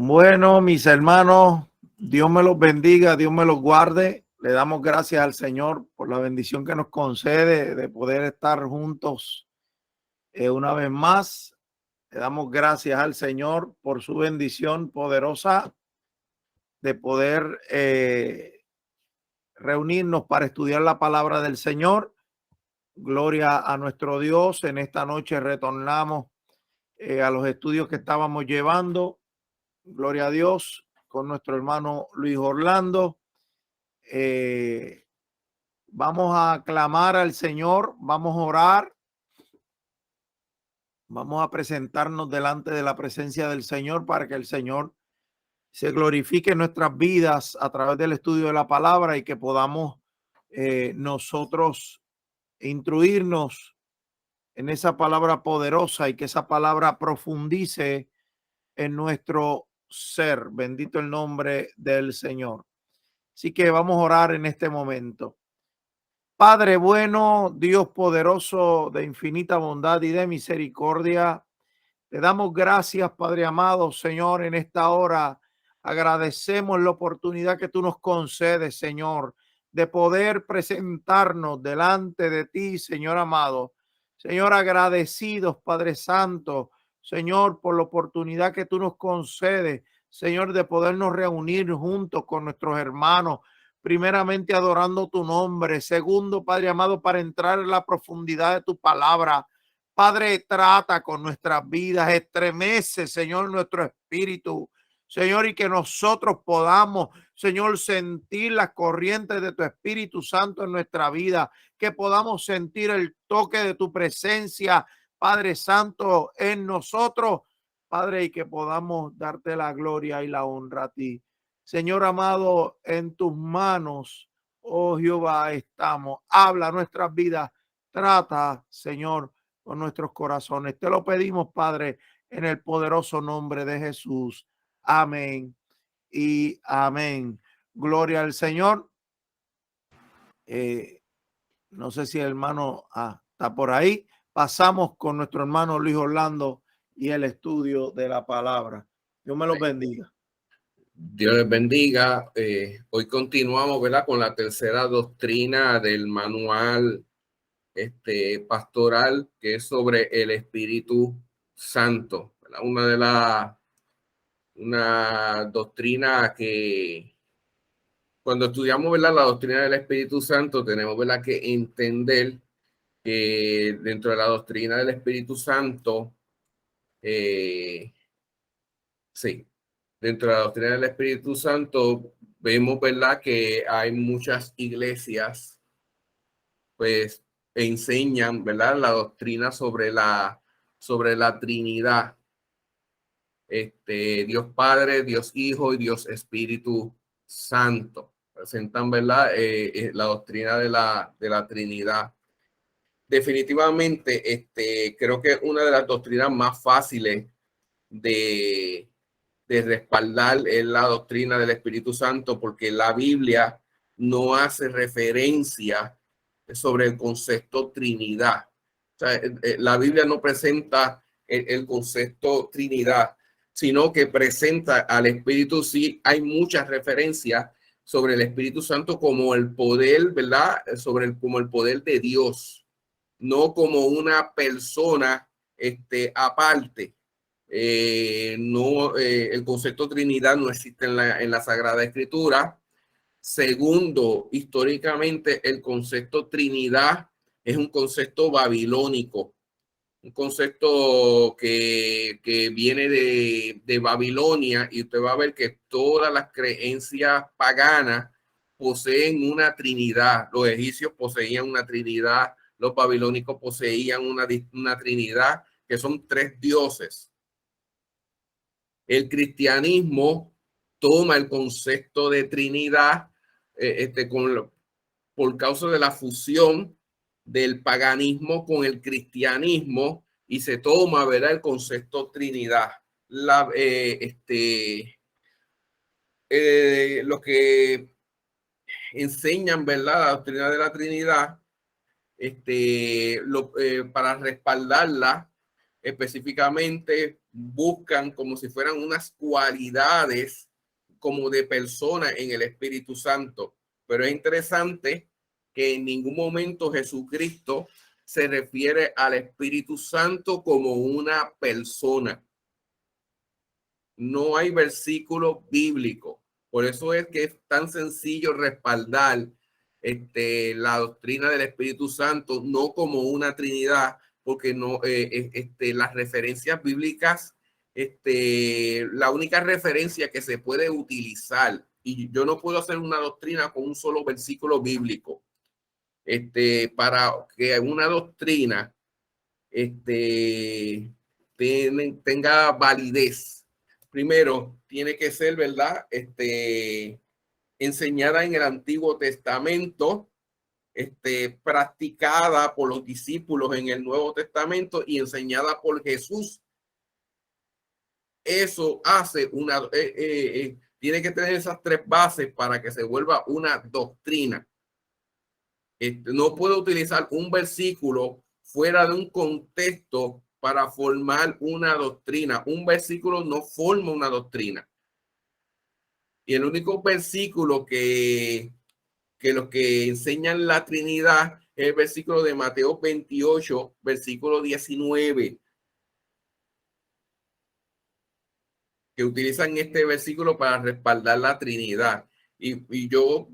Bueno, mis hermanos, Dios me los bendiga, Dios me los guarde. Le damos gracias al Señor por la bendición que nos concede de poder estar juntos una vez más. Le damos gracias al Señor por su bendición poderosa de poder reunirnos para estudiar la palabra del Señor. Gloria a nuestro Dios. En esta noche retornamos a los estudios que estábamos llevando. Gloria a Dios, con nuestro hermano Luis Orlando. Vamos a clamar al Señor, vamos a orar, vamos a presentarnos delante de la presencia del Señor para que el Señor se glorifique en nuestras vidas a través del estudio de la palabra y que podamos nosotros instruirnos en esa palabra poderosa y que esa palabra profundice en nuestro ser. Bendito el nombre del Señor. Así que vamos a orar en este momento. Padre bueno, Dios poderoso de infinita bondad y de misericordia, te damos gracias, Padre amado, Señor, en esta hora. Agradecemos la oportunidad que tú nos concedes, Señor, de poder presentarnos delante de ti, Señor amado. Señor, agradecidos, Padre Santo, Señor, por la oportunidad que tú nos concedes, Señor, de podernos reunir juntos con nuestros hermanos, primeramente adorando tu nombre, segundo, Padre amado, para entrar en la profundidad de tu palabra. Padre, trata con nuestras vidas, estremece, Señor, nuestro espíritu, Señor, y que nosotros podamos, Señor, sentir las corrientes de tu Espíritu Santo en nuestra vida, que podamos sentir el toque de tu presencia, Padre Santo, en nosotros, Padre, y que podamos darte la gloria y la honra a ti. Señor amado, en tus manos, oh Jehová, estamos. Habla nuestras vidas, trata, Señor, con nuestros corazones. Te lo pedimos, Padre, en el poderoso nombre de Jesús. Amén y amén. Gloria al Señor. No sé si el hermano está por ahí. Pasamos con nuestro hermano Luis Orlando y el estudio de la palabra. Dios me los bendiga. Dios les bendiga. Hoy continuamos, ¿verdad?, con la tercera doctrina del manual pastoral, que es sobre el Espíritu Santo, ¿verdad? Una doctrina que cuando estudiamos, ¿verdad?, la doctrina del Espíritu Santo, tenemos, ¿verdad?, que entender que dentro de la doctrina del Espíritu Santo, dentro de la doctrina del Espíritu Santo, vemos, ¿verdad?, que hay muchas iglesias, pues, enseñan, ¿verdad?, la doctrina sobre la Trinidad. Dios Padre, Dios Hijo y Dios Espíritu Santo. Presentan, ¿verdad?, la doctrina de la Trinidad. Definitivamente, creo que una de las doctrinas más fáciles de respaldar es la doctrina del Espíritu Santo, porque la Biblia no hace referencia sobre el concepto Trinidad. O sea, la Biblia no presenta el concepto Trinidad, sino que presenta al Espíritu. Sí, hay muchas referencias sobre el Espíritu Santo como el poder, ¿verdad?, como el poder de Dios, no como una persona aparte. El concepto Trinidad no existe en la Sagrada Escritura. Segundo, históricamente el concepto Trinidad es un concepto babilónico, un concepto que viene de Babilonia, y usted va a ver que todas las creencias paganas poseen una Trinidad. Los egipcios poseían una Trinidad, los babilónicos poseían una Trinidad, que son tres dioses. El cristianismo toma el concepto de Trinidad por causa de la fusión del paganismo con el cristianismo, y se toma, ¿verdad?, el concepto Trinidad. Lo que enseñan, ¿verdad?, la doctrina de la Trinidad, para respaldarla específicamente, buscan como si fueran unas cualidades como de persona en el Espíritu Santo. Pero es interesante que en ningún momento Jesucristo se refiere al Espíritu Santo como una persona. No hay versículo bíblico. Por eso es que es tan sencillo respaldar la doctrina del Espíritu Santo, no como una Trinidad, porque no, las referencias bíblicas, la única referencia que se puede utilizar, y yo no puedo hacer una doctrina con un solo versículo bíblico, para que una doctrina tenga validez. Primero, tiene que ser, ¿verdad? Enseñada en el Antiguo Testamento, practicada por los discípulos en el Nuevo Testamento y enseñada por Jesús. Eso hace una, tiene que tener esas tres bases para que se vuelva una doctrina. No puedo utilizar un versículo fuera de un contexto para formar una doctrina. Un versículo no forma una doctrina. Y el único versículo que los que enseñan la Trinidad es el versículo de Mateo 28, versículo 19, que utilizan este versículo para respaldar la Trinidad. Y yo,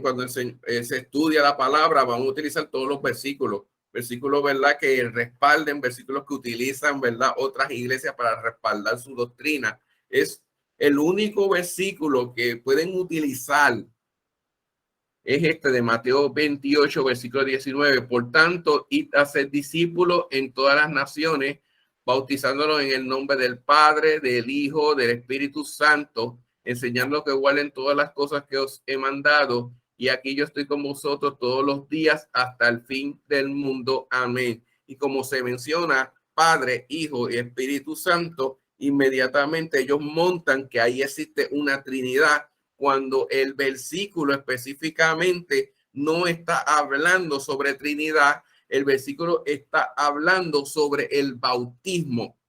cuando se estudia la palabra, vamos a utilizar todos los versículos, ¿verdad? Que respalden, versículos que utilizan, ¿verdad? Otras iglesias para respaldar su doctrina. Es el único versículo que pueden utilizar. Es este de Mateo 28, versículo 19. Por tanto, id a ser discípulos en todas las naciones, bautizándolos en el nombre del Padre, del Hijo, del Espíritu Santo, enseñando que guarden todas las cosas que os he mandado. Y aquí yo estoy con vosotros todos los días hasta el fin del mundo. Amén. Y como se menciona Padre, Hijo y Espíritu Santo, inmediatamente ellos montan que ahí existe una Trinidad, cuando el versículo específicamente no está hablando sobre Trinidad, el versículo está hablando sobre el bautismo.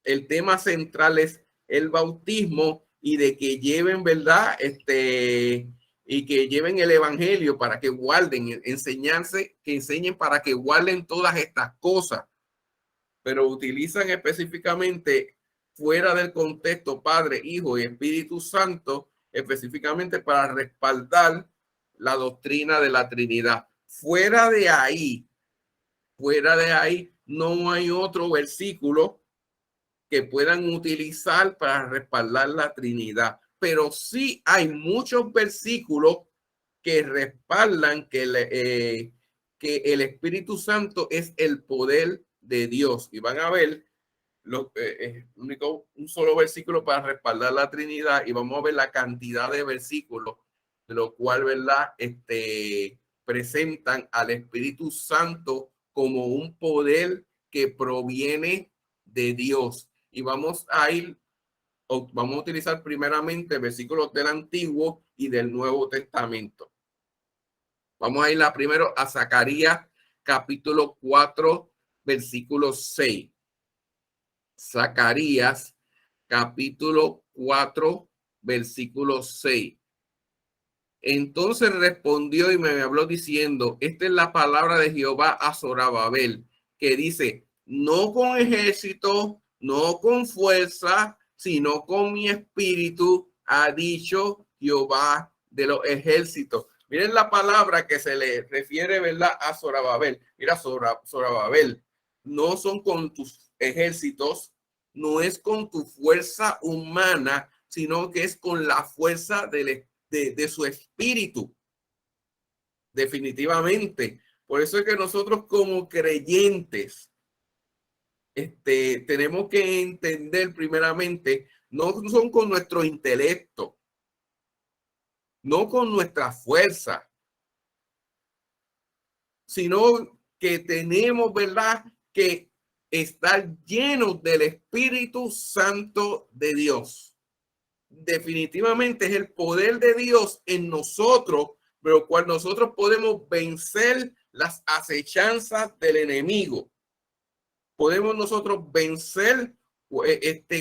El tema central es el bautismo y de que lleven, ¿verdad? Y que lleven el evangelio para que guarden, que enseñen para que guarden todas estas cosas. Pero utilizan específicamente fuera del contexto Padre, Hijo y Espíritu Santo, específicamente para respaldar la doctrina de la Trinidad. Fuera de ahí, no hay otro versículo que puedan utilizar para respaldar la Trinidad. Pero sí hay muchos versículos que respaldan que el Espíritu Santo es el poder de Dios. Y van a ver un solo versículo para respaldar la Trinidad, y vamos a ver la cantidad de versículos, de lo cual, ¿verdad? Presentan al Espíritu Santo como un poder que proviene de Dios. Y vamos a utilizar primeramente versículos del Antiguo y del Nuevo Testamento. Vamos a ir primero a Zacarías capítulo 4, versículo 6. Zacarías capítulo 4, versículo 6. Entonces respondió y me habló diciendo: esta es la palabra de Jehová a Zorobabel, que dice: no con ejército, no con fuerza, sino con mi espíritu, ha dicho Jehová de los ejércitos. Miren la palabra que se le refiere, ¿verdad?, a Zorobabel. Mira, Zorobabel, no son con tus ejércitos, no es con tu fuerza humana, sino que es con la fuerza de su espíritu. Definitivamente. Por eso es que nosotros como creyentes tenemos que entender primeramente, no son con nuestro intelecto, no con nuestra fuerza, sino que tenemos, ¿verdad?, que estar llenos del Espíritu Santo de Dios. Definitivamente es el poder de Dios en nosotros, pero cual nosotros podemos vencer las acechanzas del enemigo. podemos nosotros vencer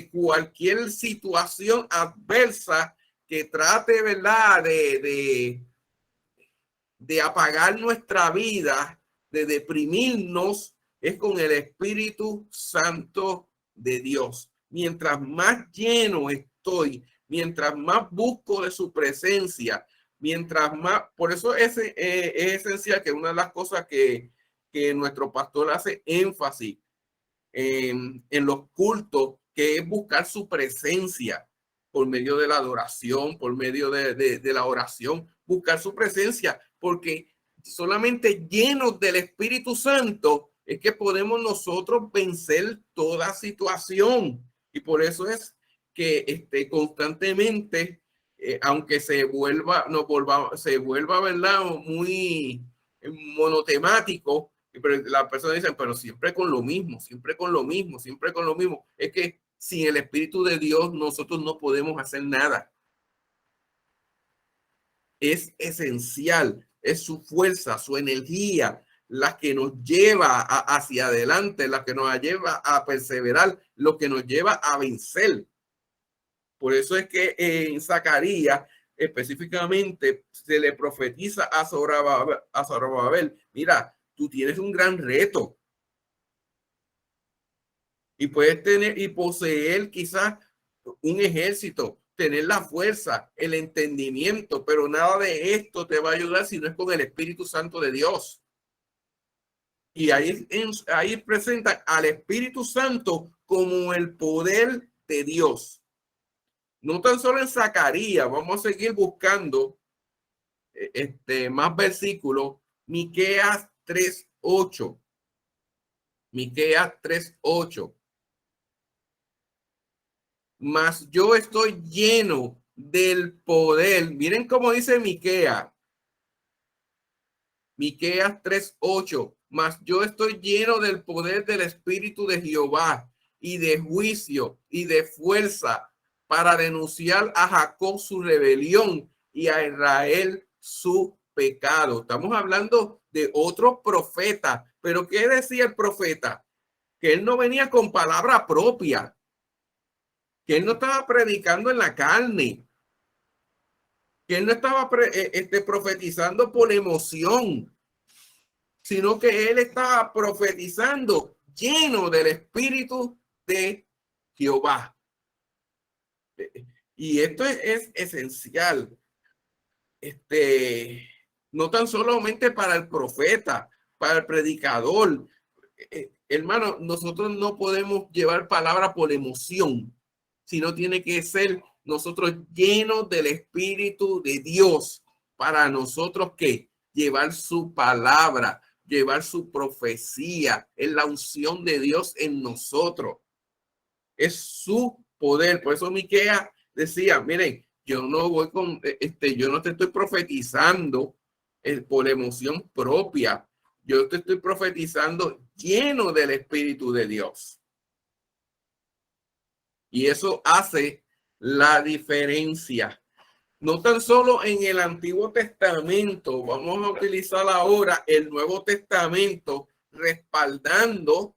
cualquier situación adversa que trate, ¿verdad?, de apagar nuestra vida, de deprimirnos, es con el Espíritu Santo de Dios. Mientras más lleno estoy, mientras más busco de su presencia, mientras más, por eso es esencial, que una de las cosas que nuestro pastor hace énfasis en los cultos, que es buscar su presencia por medio de la adoración, por medio de la oración, buscar su presencia, porque solamente llenos del Espíritu Santo es que podemos nosotros vencer toda situación. Y por eso es que constantemente, aunque se vuelva, ¿verdad?, muy monotemático, pero las personas dicen, pero siempre con lo mismo, siempre con lo mismo, siempre con lo mismo. Es que sin el Espíritu de Dios nosotros no podemos hacer nada. Es esencial, es su fuerza, su energía, la que nos lleva hacia adelante, la que nos lleva a perseverar, lo que nos lleva a vencer. Por eso es que en Zacarías específicamente se le profetiza a Zorobabel, mira, tú tienes un gran reto y puedes tener y poseer quizás un ejército, tener la fuerza, el entendimiento, pero nada de esto te va a ayudar si no es con el Espíritu Santo de Dios. Y ahí presentan al Espíritu Santo como el poder de Dios. No tan solo en Zacarías, vamos a seguir buscando más versículos. Miqueas 3:8. Miqueas 3:8. Mas yo estoy lleno del poder. Miren cómo dice Miqueas. Miqueas 3:8. Mas yo estoy lleno del poder del Espíritu de Jehová y de juicio y de fuerza para denunciar a Jacob su rebelión y a Israel su pecado. Estamos hablando de otro profeta. Pero ¿qué decía el profeta? Que él no venía con palabra propia, que él no estaba predicando en la carne, que él no estaba profetizando por emoción, sino que él estaba profetizando lleno del Espíritu de Jehová. Y esto es esencial. No tan solamente para el profeta, para el predicador. Hermano, nosotros no podemos llevar palabra por emoción, sino tiene que ser nosotros llenos del Espíritu de Dios para nosotros que llevar su palabra, llevar su profecía, es la unción de Dios en nosotros, es su poder. Por eso Miqueas decía, miren, yo no voy con, yo no te estoy profetizando por emoción propia, yo te estoy profetizando lleno del Espíritu de Dios. Y eso hace la diferencia. No tan solo en el Antiguo Testamento, vamos a utilizar ahora el Nuevo Testamento respaldando,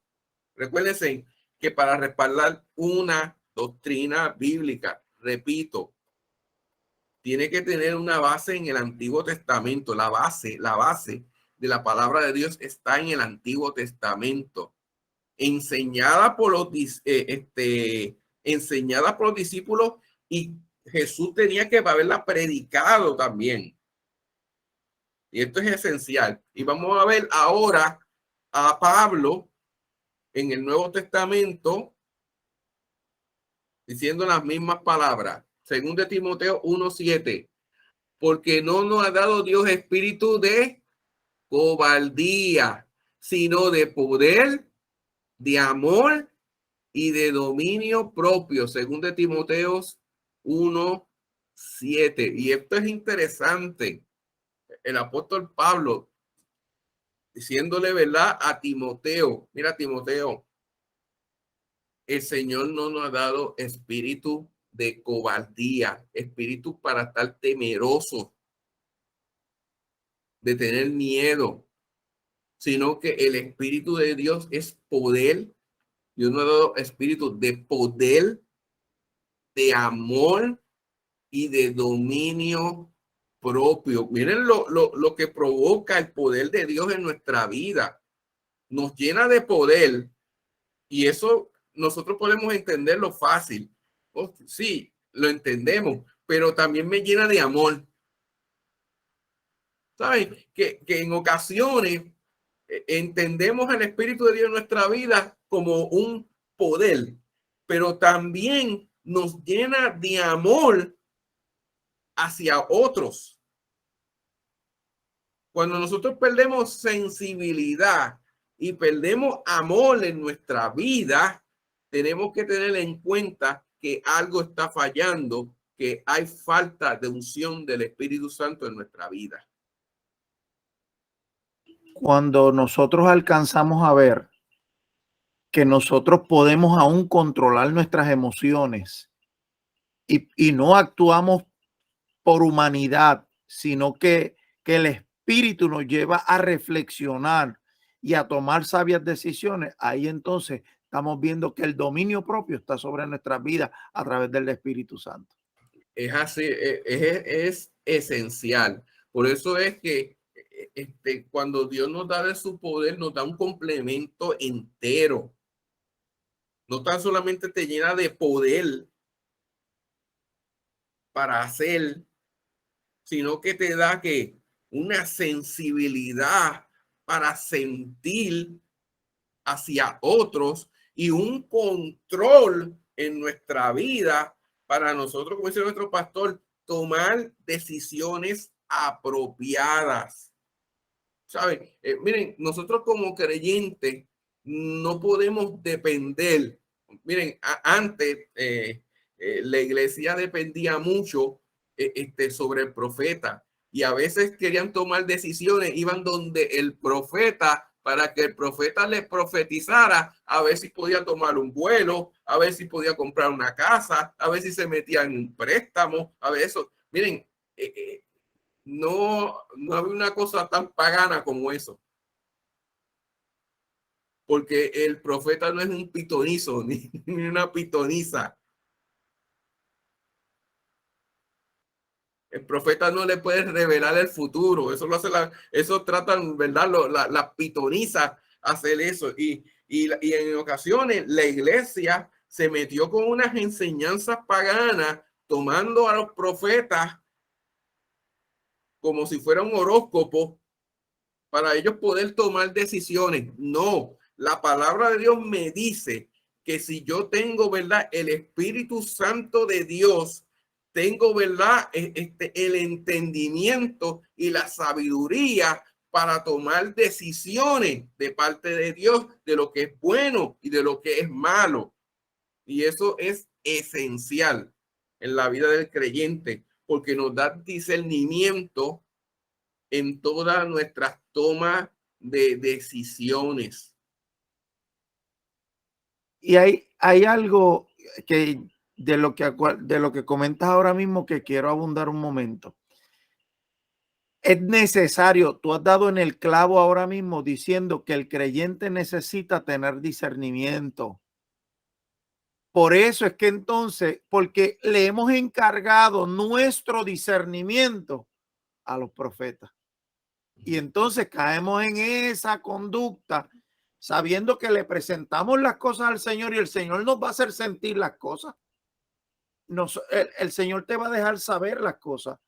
recuérdense que para respaldar una doctrina bíblica, repito, tiene que tener una base en el Antiguo Testamento. La base de la palabra de Dios está en el Antiguo Testamento, enseñada por los discípulos, y Jesús tenía que haberla predicado también. Y esto es esencial. Y vamos a ver ahora a Pablo en el Nuevo Testamento diciendo las mismas palabras. Según de Timoteo 1:7. Porque no nos ha dado Dios espíritu de cobardía, sino de poder, de amor y de dominio propio, según de Timoteo 1:7. Y esto es interesante. El apóstol Pablo diciéndole, ¿verdad?, a Timoteo, mira, Timoteo, el Señor no nos ha dado espíritu de cobardía, espíritu para estar temeroso, de tener miedo, sino que el Espíritu de Dios es poder, Dios nos ha dado espíritu de poder, de amor y de dominio propio. Miren lo que provoca el poder de Dios en nuestra vida. Nos llena de poder y eso nosotros podemos entenderlo fácil. Oh, sí, lo entendemos, pero también me llena de amor. ¿Saben? Que en ocasiones entendemos el Espíritu de Dios en nuestra vida como un poder, pero también nos llena de amor hacia otros. Cuando nosotros perdemos sensibilidad y perdemos amor en nuestra vida, tenemos que tener en cuenta que algo está fallando, que hay falta de unción del Espíritu Santo en nuestra vida. Cuando nosotros alcanzamos a ver que nosotros podemos aún controlar nuestras emociones y no actuamos por humanidad, sino que el Espíritu nos lleva a reflexionar y a tomar sabias decisiones, ahí entonces estamos viendo que el dominio propio está sobre nuestras vidas a través del Espíritu Santo. Es así, es esencial. Por eso es que cuando Dios nos da de su poder, nos da un complemento entero. No tan solamente te llena de poder para hacer, sino que te da que una sensibilidad para sentir hacia otros y un control en nuestra vida para nosotros, como dice nuestro pastor, tomar decisiones apropiadas. ¿Saben? Miren, nosotros como creyentes no podemos depender. Miren, antes la iglesia dependía mucho sobre el profeta y a veces querían tomar decisiones, iban donde el profeta para que el profeta les profetizara, a ver si podía tomar un vuelo, a ver si podía comprar una casa, a ver si se metía en un préstamo, a ver eso. Miren, no había una cosa tan pagana como eso. Porque el profeta no es un pitonizo ni una pitoniza. El profeta no le puede revelar el futuro. Eso lo hace eso tratan, ¿verdad? La pitoniza hacer eso. Y en ocasiones la iglesia se metió con unas enseñanzas paganas, tomando a los profetas como si fuera un horóscopo para ellos poder tomar decisiones. No, la palabra de Dios me dice que si yo tengo, ¿verdad?, el Espíritu Santo de Dios, tengo, ¿verdad?, el entendimiento y la sabiduría para tomar decisiones de parte de Dios de lo que es bueno y de lo que es malo. Y eso es esencial en la vida del creyente porque nos da discernimiento en todas nuestras tomas de decisiones. Y hay algo que de lo que comentas ahora mismo que quiero abundar un momento. Es necesario, tú has dado en el clavo ahora mismo diciendo que el creyente necesita tener discernimiento. Por eso es que entonces, porque le hemos encargado nuestro discernimiento a los profetas. Y entonces caemos en esa conducta sabiendo que le presentamos las cosas al Señor y el Señor nos va a hacer sentir las cosas. El Señor te va a dejar saber las cosas.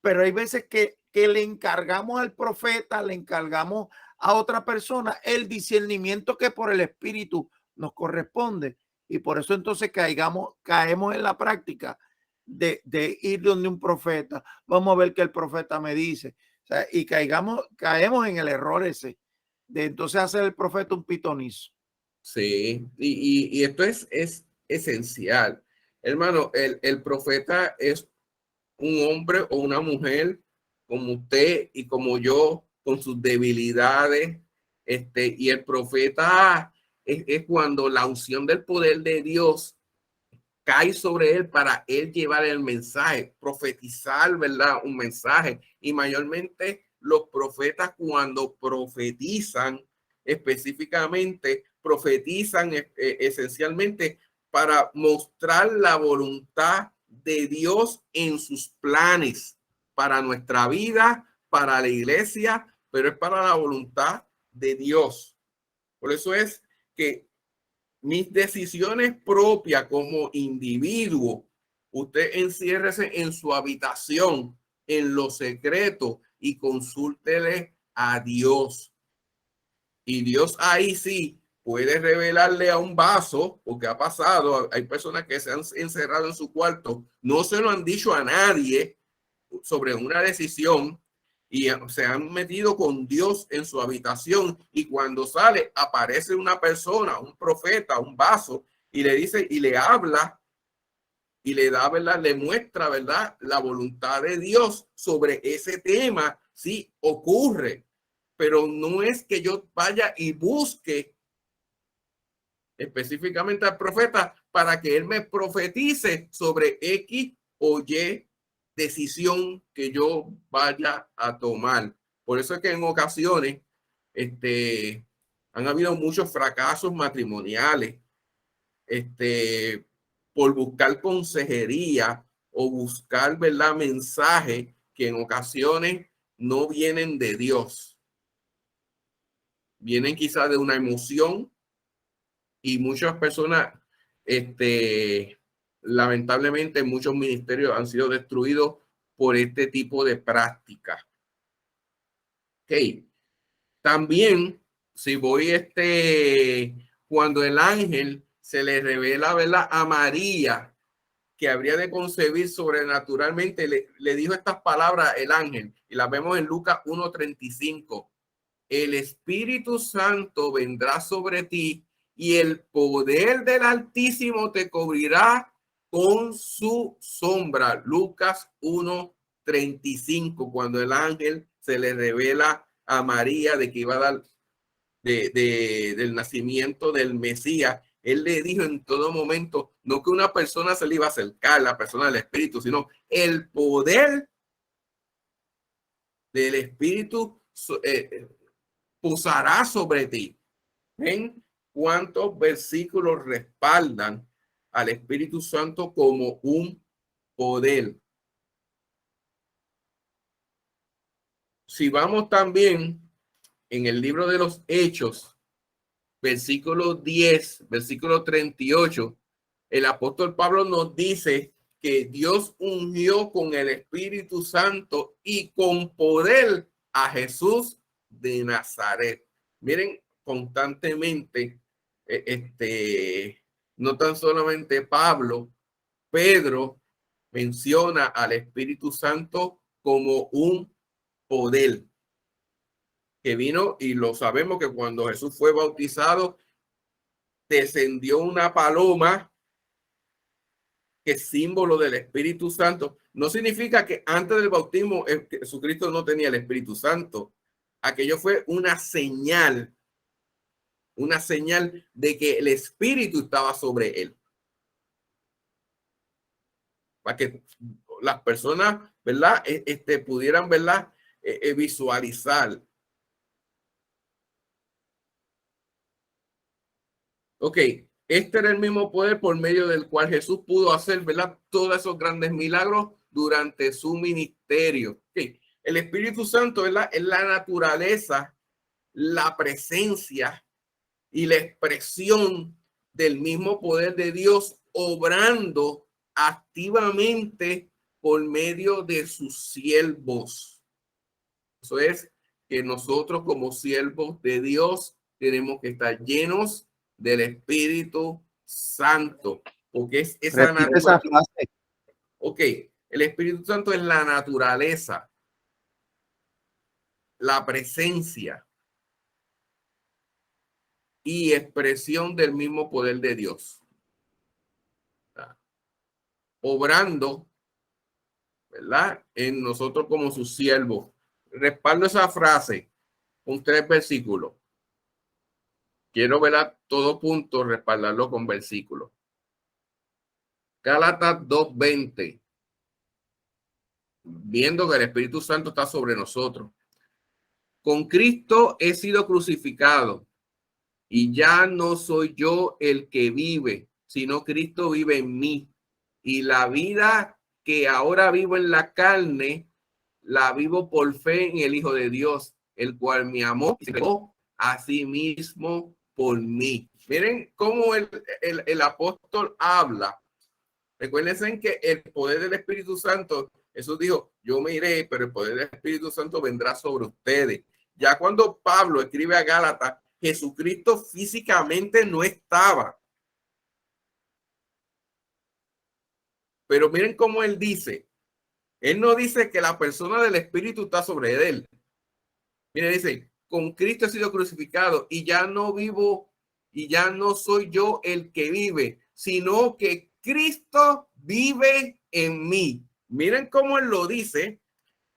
Pero hay veces que le encargamos al profeta, le encargamos a otra persona el discernimiento que por el Espíritu nos corresponde. Y por eso entonces caemos en la práctica de ir donde un profeta. Vamos a ver qué el profeta me dice. O sea, y caemos en el error ese de entonces hacer el profeta un pitonizo. Sí, y esto es esencial. Hermano, el profeta es un hombre o una mujer como usted y como yo, con sus debilidades. Y el profeta es cuando la unción del poder de Dios cae sobre él para él llevar el mensaje, profetizar, ¿verdad? Un mensaje. Y mayormente los profetas cuando profetizan específicamente profetizan esencialmente para mostrar la voluntad de Dios en sus planes para nuestra vida, para la iglesia, pero es para la voluntad de Dios. Por eso es que mis decisiones propias como individuo, usted enciérrese en su habitación, en lo secreto, y consúltele a Dios. Y Dios ahí sí puede revelarle a un vaso, porque ha pasado, hay personas que se han encerrado en su cuarto, no se lo han dicho a nadie sobre una decisión y se han metido con Dios en su habitación, y cuando sale aparece una persona, un profeta, un vaso, y le dice y le habla y le da, ¿verdad? Le muestra, ¿verdad?, la voluntad de Dios sobre ese tema. Sí, ocurre, pero no es que yo vaya y busque específicamente al profeta para que él me profetice sobre X o Y decisión que yo vaya a tomar. Por eso es que en ocasiones han habido muchos fracasos matrimoniales por buscar consejería o buscar, ¿verdad?, mensajes que en ocasiones no vienen de Dios. Vienen quizás de una emoción, y muchas personas, lamentablemente, muchos ministerios han sido destruidos por este tipo de prácticas. Okay. También, si voy, cuando el ángel se le revela, ¿verdad?, a María que habría de concebir sobrenaturalmente, le dijo estas palabras el ángel, y las vemos en Lucas 1:35. El Espíritu Santo vendrá sobre ti y el poder del Altísimo te cubrirá con su sombra. Lucas 1:35, cuando el ángel se le revela a María de que iba a dar del nacimiento del Mesías. Él le dijo en todo momento, no que una persona se le iba a acercar, la persona del Espíritu, sino el poder del Espíritu posará sobre ti. ¿Ven cuántos versículos respaldan al Espíritu Santo como un poder? Si vamos también en el libro de los Hechos, versículo 10, versículo 38, el apóstol Pablo nos dice que Dios ungió con el Espíritu Santo y con poder a Jesús de Nazaret. Miren, constantemente, no tan solamente Pablo, Pedro menciona al Espíritu Santo como un poder que vino, y lo sabemos que cuando Jesús fue bautizado, descendió una paloma, que es símbolo del Espíritu Santo. No significa que antes del bautismo Jesucristo no tenía el Espíritu Santo. Aquello fue una señal de que el Espíritu estaba sobre él. Para que las personas, ¿verdad?, pudieran, ¿verdad?, visualizar. Ok, este era el mismo poder por medio del cual Jesús pudo hacer, ¿verdad?, todos esos grandes milagros durante su ministerio. Okay. El Espíritu Santo, ¿verdad?, es la naturaleza, la presencia y la expresión del mismo poder de Dios obrando activamente por medio de sus siervos. Eso es que nosotros como siervos de Dios tenemos que estar llenos del Espíritu Santo, porque es esa naturaleza. Ok, el Espíritu Santo es la naturaleza, la presencia y expresión del mismo poder de Dios, obrando, ¿verdad?, en nosotros como sus siervos. Respaldo esa frase con 3 versículos. Quiero ver a todo punto respaldarlo con versículos. Gálatas 2:20. Viendo que el Espíritu Santo está sobre nosotros. Con Cristo he sido crucificado. Y ya no soy yo el que vive, sino Cristo vive en mí. Y la vida que ahora vivo en la carne, la vivo por fe en el Hijo de Dios, el cual me amó y se entregó a sí mismo por mí. Miren cómo el apóstol habla. Recuérdense que el poder del Espíritu Santo, Jesús dijo, yo me iré, pero el poder del Espíritu Santo vendrá sobre ustedes. Ya cuando Pablo escribe a Gálatas, Jesucristo físicamente no estaba. Pero miren cómo él dice. Él no dice que la persona del Espíritu está sobre él. Miren, dice, con Cristo he sido crucificado y ya no vivo y ya no soy yo el que vive, sino que Cristo vive en mí. Miren cómo él lo dice.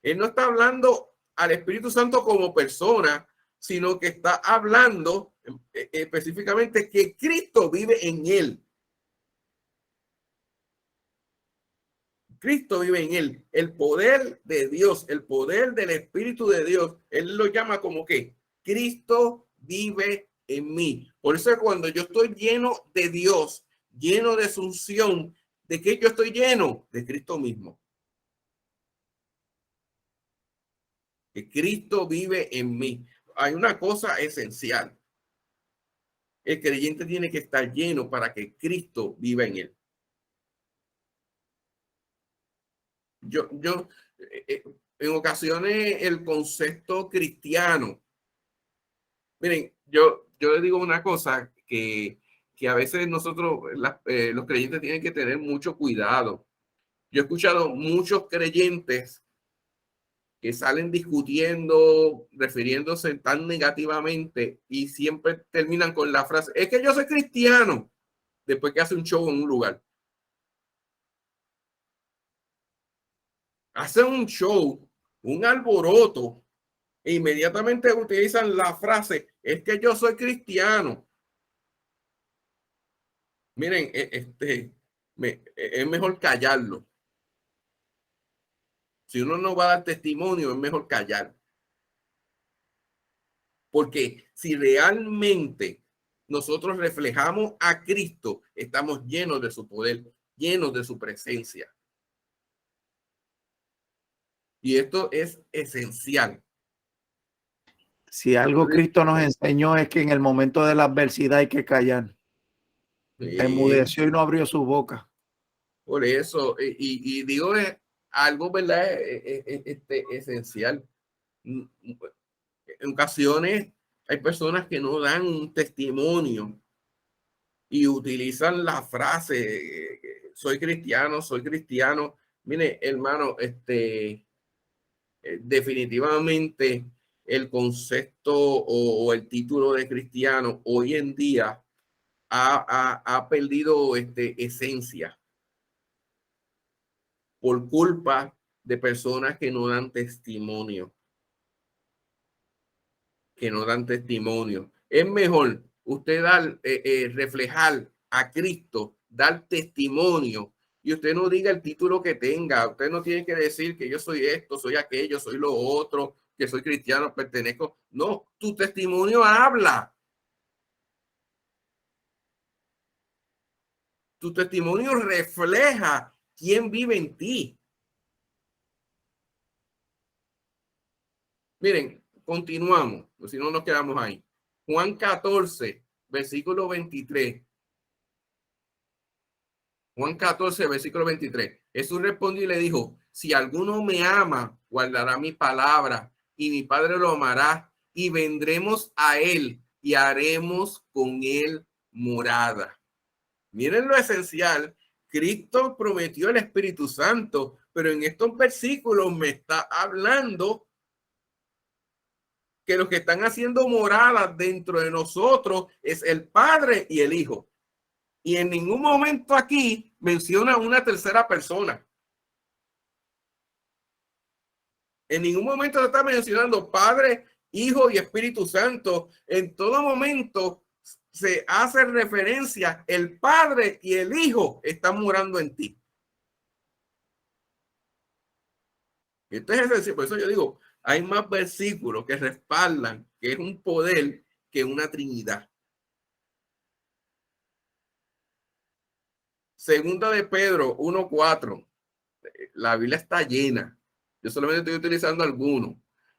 Él no está hablando al Espíritu Santo como persona, sino que está hablando específicamente que Cristo vive en él. Cristo vive en él. El poder de Dios, el poder del Espíritu de Dios, él lo llama como que Cristo vive en mí. Por eso cuando yo estoy lleno de Dios, lleno de su unción, ¿de qué yo estoy lleno? De Cristo mismo. Que Cristo vive en mí. Hay una cosa esencial. El creyente tiene que estar lleno para que Cristo viva en él. Yo en ocasiones el concepto cristiano, miren, yo les digo una cosa que a veces nosotros, los creyentes tienen que tener mucho cuidado. Yo he escuchado muchos creyentes que salen discutiendo, refiriéndose tan negativamente y siempre terminan con la frase, es que yo soy cristiano, después que hace un show en un lugar. Hacen un show, un alboroto, e inmediatamente utilizan la frase, es que yo soy cristiano. Miren, es mejor callarlo. Si uno no va a dar testimonio, es mejor callar. Porque si realmente nosotros reflejamos a Cristo, estamos llenos de su poder, llenos de su presencia. Y esto es esencial. Si algo Cristo nos enseñó es que en el momento de la adversidad hay que callar. Enmudeció y no abrió su boca. Por eso, y digo, es algo, ¿verdad? Esencial. En ocasiones hay personas que no dan un testimonio y utilizan la frase, soy cristiano, soy cristiano. Mire, hermano, definitivamente el concepto o el título de cristiano hoy en día ha perdido esencia por culpa de personas que no dan testimonio. Es mejor usted dar, reflejar a Cristo, dar testimonio, y usted no diga el título que tenga. Usted no tiene que decir que yo soy esto, soy aquello, soy lo otro, que soy cristiano, pertenezco. No, tu testimonio habla. Tu testimonio refleja quién vive en ti. Miren, continuamos, si no nos quedamos ahí. Juan 14, versículo 23. Juan 14, versículo 23. Jesús respondió y le dijo, si alguno me ama, guardará mi palabra y mi Padre lo amará y vendremos a él y haremos con él morada. Miren lo esencial. Cristo prometió el Espíritu Santo, pero en estos versículos me está hablando que los que están haciendo morada dentro de nosotros es el Padre y el Hijo. Y en ningún momento aquí menciona una tercera persona. En ningún momento se está mencionando Padre, Hijo y Espíritu Santo. En todo momento se hace referencia, el Padre y el Hijo están morando en ti. Entonces, por eso yo digo, hay más versículos que respaldan que es un poder que una Trinidad. Segunda de Pedro 1:4. La Biblia está llena. Yo solamente estoy utilizando algunos.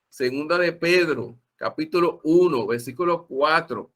Segunda de Pedro, capítulo 1, versículo 4.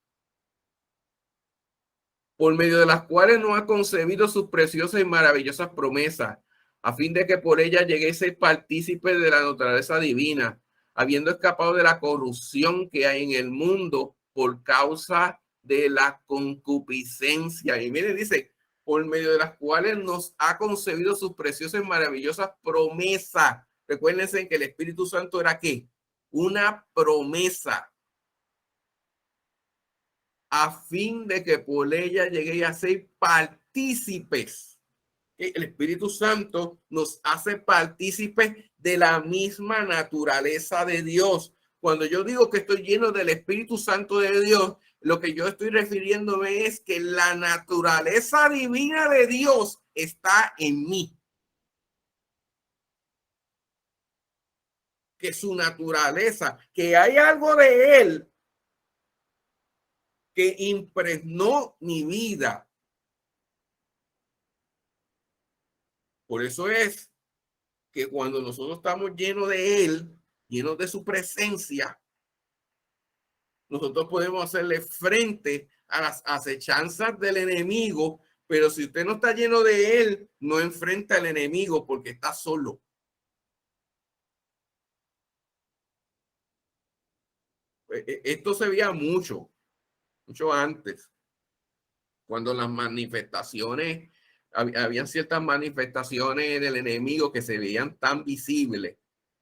Por medio de las cuales nos ha concebido sus preciosas y maravillosas promesas, a fin de que por ellas lleguéis a ser partícipes de la naturaleza divina, habiendo escapado de la corrupción que hay en el mundo por causa de la concupiscencia. Y miren, dice, por medio de las cuales nos ha concebido sus preciosas y maravillosas promesas. Recuérdense que el Espíritu Santo era ¿qué? Una promesa, a fin de que por ella lleguéis a ser partícipes. El Espíritu Santo nos hace partícipes de la misma naturaleza de Dios. Cuando yo digo que estoy lleno del Espíritu Santo de Dios, lo que yo estoy refiriéndome es que la naturaleza divina de Dios está en mí. Que su naturaleza, que hay algo de él que impregnó mi vida. Por eso es que cuando nosotros estamos llenos de él, llenos de su presencia, nosotros podemos hacerle frente a las acechanzas del enemigo, pero si usted no está lleno de él, no enfrenta al enemigo porque está solo. Esto se veía mucho antes, cuando las manifestaciones, habían ciertas manifestaciones del enemigo que se veían tan visibles.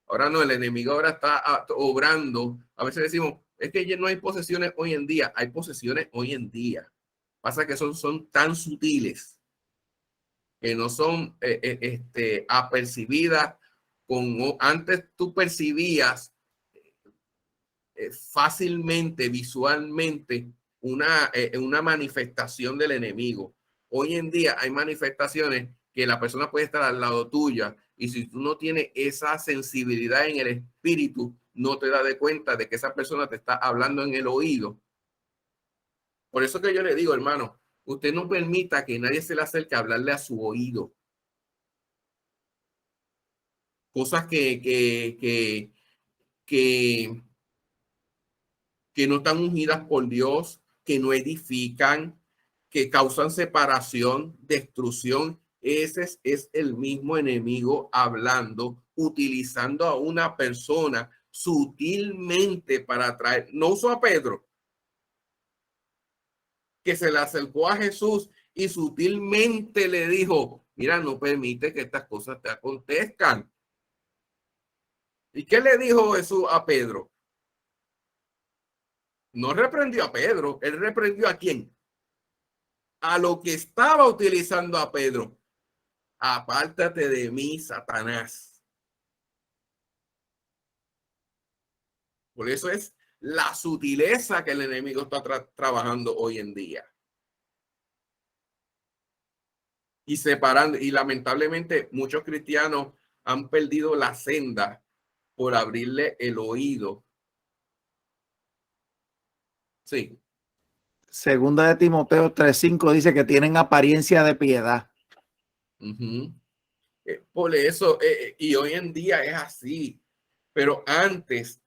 Ahora no, el enemigo ahora está obrando. A veces decimos, es que ya no hay posesiones hoy en día. Hay posesiones hoy en día. Pasa que son tan sutiles que no son apercibidas como antes tú percibías fácilmente, visualmente, una manifestación del enemigo. Hoy en día hay manifestaciones que la persona puede estar al lado tuya y si tú no tienes esa sensibilidad en el espíritu, no te das de cuenta de que esa persona te está hablando en el oído. Por eso que yo le digo, hermano, usted no permita que nadie se le acerque a hablarle a su oído. Cosas que no están ungidas por Dios, que no edifican, que causan separación, destrucción. Ese es el mismo enemigo hablando, utilizando a una persona sutilmente para atraer. No usó a Pedro, que se le acercó a Jesús y sutilmente le dijo, mira, no permite que estas cosas te acontezcan. ¿Y qué le dijo Jesús a Pedro? No reprendió a Pedro, él reprendió a quién? A lo que estaba utilizando a Pedro. Apártate de mí, Satanás. Por eso es la sutileza que el enemigo está trabajando hoy en día. Y separando, y lamentablemente muchos cristianos han perdido la senda por abrirle el oído. Sí. Segunda de Timoteo 3:5 dice que tienen apariencia de piedad. Por eso, y hoy en día es así. Pero antes,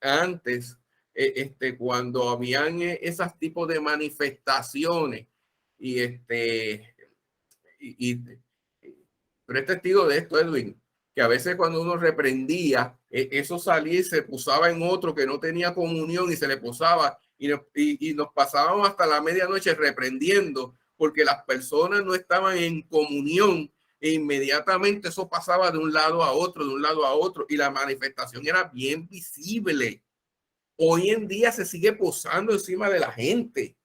cuando habían esos tipos de manifestaciones y tú eres testigo de esto, Edwin, que a veces cuando uno reprendía, eso salía y se posaba en otro que no tenía comunión y se le posaba y nos pasábamos hasta la medianoche reprendiendo porque las personas no estaban en comunión e inmediatamente eso pasaba de un lado a otro, y la manifestación era bien visible. Hoy en día se sigue posando encima de la gente,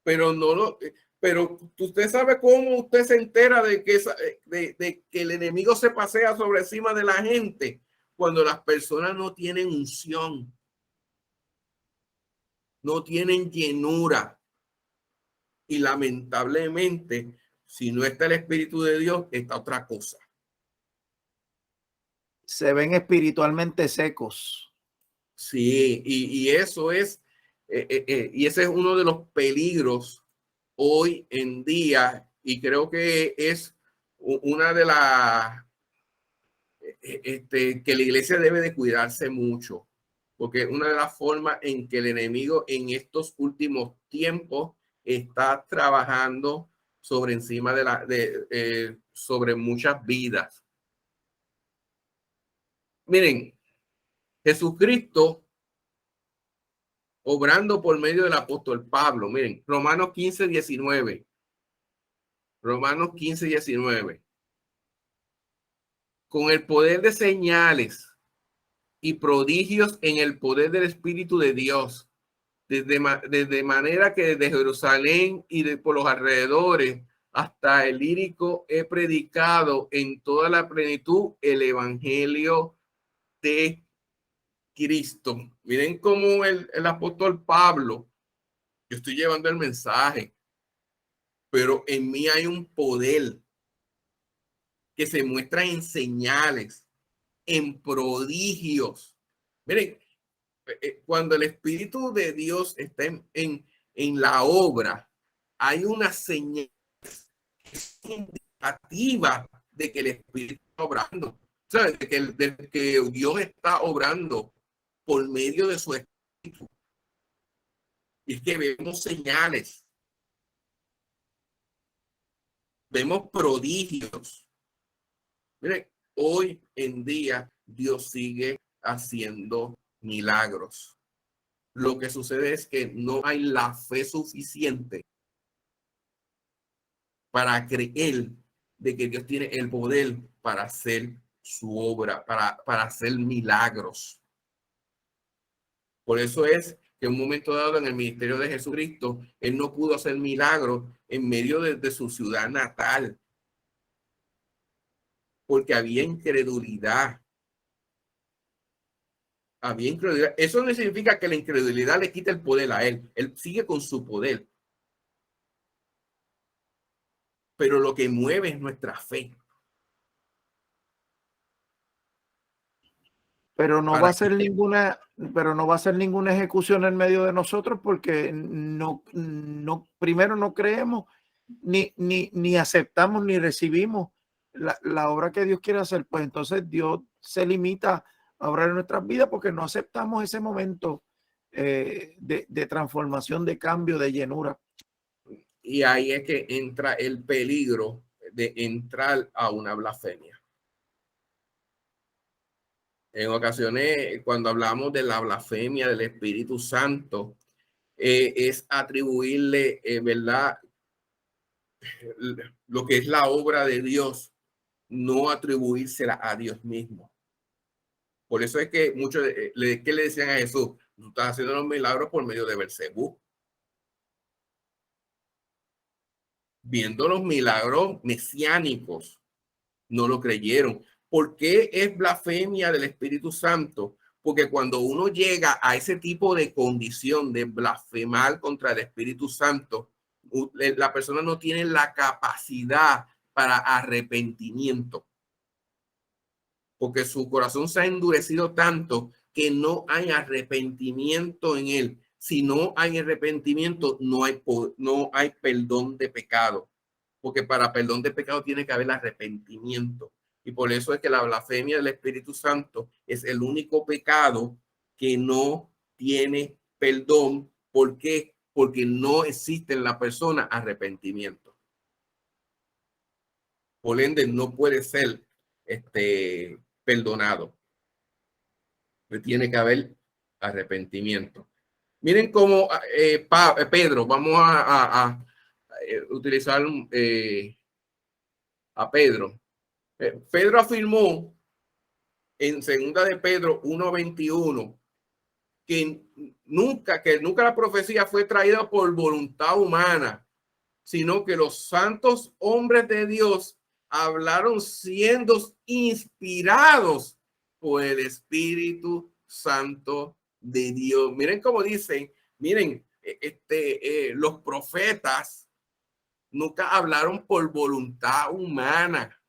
pero no lo... Pero usted sabe cómo usted se entera de que, de que el enemigo se pasea sobre encima de la gente cuando las personas no tienen unción, no tienen llenura. Y lamentablemente, si no está el Espíritu de Dios, está otra cosa. Se ven espiritualmente secos. Sí, y eso es, y ese es uno de los peligros hoy en día Y creo que es una de las que la iglesia debe de cuidarse mucho, porque una de las formas en que el enemigo en estos últimos tiempos está trabajando sobre encima sobre muchas vidas. Miren, Jesucristo obrando por medio del apóstol Pablo. Miren, Romanos 15:19. Romanos 15:19. Con el poder de señales y prodigios en el poder del Espíritu de Dios. Desde manera que desde Jerusalén y por los alrededores hasta el Ilírico he predicado en toda la plenitud el evangelio de Cristo. Miren cómo el apóstol Pablo, yo estoy llevando el mensaje, pero en mí hay un poder que se muestra en señales, en prodigios. Miren, cuando el Espíritu de Dios está en la obra, hay una señal indicativa de que el Espíritu está obrando. ¿Sabes? De que Dios está obrando por medio de su Espíritu. Y es que vemos señales, vemos prodigios. Miren, hoy en día Dios sigue haciendo milagros. Lo que sucede es que no hay la fe suficiente para creer de que Dios tiene el poder para hacer su obra, para hacer milagros. Por eso es que en un momento dado en el ministerio de Jesucristo, él no pudo hacer milagros en medio de su ciudad natal, porque había incredulidad. Había incredulidad. Eso no significa que la incredulidad le quite el poder a él. Él sigue con su poder. Pero lo que mueve es nuestra fe. Pero no va a ser ninguna, pero no va a ser ninguna ejecución en medio de nosotros porque primero no creemos, ni aceptamos, ni recibimos la obra que Dios quiere hacer. Pues entonces Dios se limita a obrar en nuestras vidas porque no aceptamos ese momento de transformación, de cambio, de llenura. Y ahí es que entra el peligro de entrar a una blasfemia. En ocasiones, cuando hablamos de la blasfemia del Espíritu Santo, es atribuirle, ¿verdad?, lo que es la obra de Dios, no atribuírsela a Dios mismo. Por eso es que muchos que le decían a Jesús, tú estás haciendo los milagros por medio de Belcebú. Viendo los milagros mesiánicos, no lo creyeron. ¿Por qué es blasfemia del Espíritu Santo? Porque cuando uno llega a ese tipo de condición de blasfemar contra el Espíritu Santo, la persona no tiene la capacidad para arrepentimiento. Porque su corazón se ha endurecido tanto que no hay arrepentimiento en él. Si no hay arrepentimiento, no hay perdón de pecado. Porque para perdón de pecado tiene que haber arrepentimiento. Y por eso es que la blasfemia del Espíritu Santo es el único pecado que no tiene perdón. ¿Por qué? Porque no existe en la persona arrepentimiento. Por ende, no puede ser perdonado. Tiene que haber arrepentimiento. Miren cómo Pedro, vamos a utilizar a Pedro. Pedro afirmó en segunda de Pedro 1:21 que nunca la profecía fue traída por voluntad humana, sino que los santos hombres de Dios hablaron siendo inspirados por el Espíritu Santo de Dios. Miren cómo dicen, miren, los profetas nunca hablaron por voluntad humana,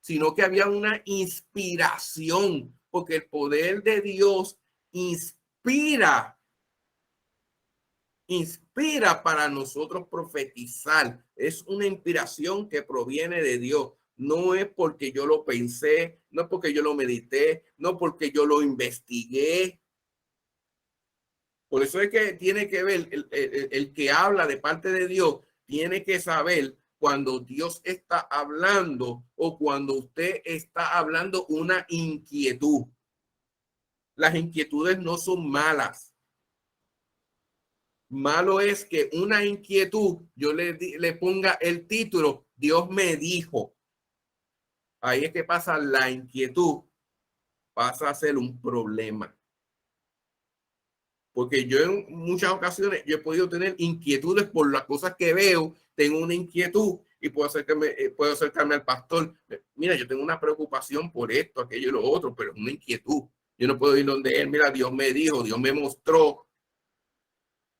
sino que había una inspiración, porque el poder de Dios inspira inspira para nosotros profetizar. Es una inspiración que proviene de Dios. No es porque yo lo pensé, no es porque yo lo medité, no porque yo lo investigué. Por eso es que tiene que ver el que habla de parte de Dios, tiene que saber cuando Dios está hablando o cuando usted está hablando una inquietud. Las inquietudes no son malas. Malo es que una inquietud yo le ponga el título, Dios me dijo. Ahí es que pasa la inquietud, pasa a ser un problema. Porque yo en muchas ocasiones yo he podido tener inquietudes por las cosas que veo, tengo una inquietud y puedo acercarme al pastor. Mira, yo tengo una preocupación por esto, aquello y lo otro, pero es una inquietud. Yo no puedo ir donde él, mira, Dios me dijo, Dios me mostró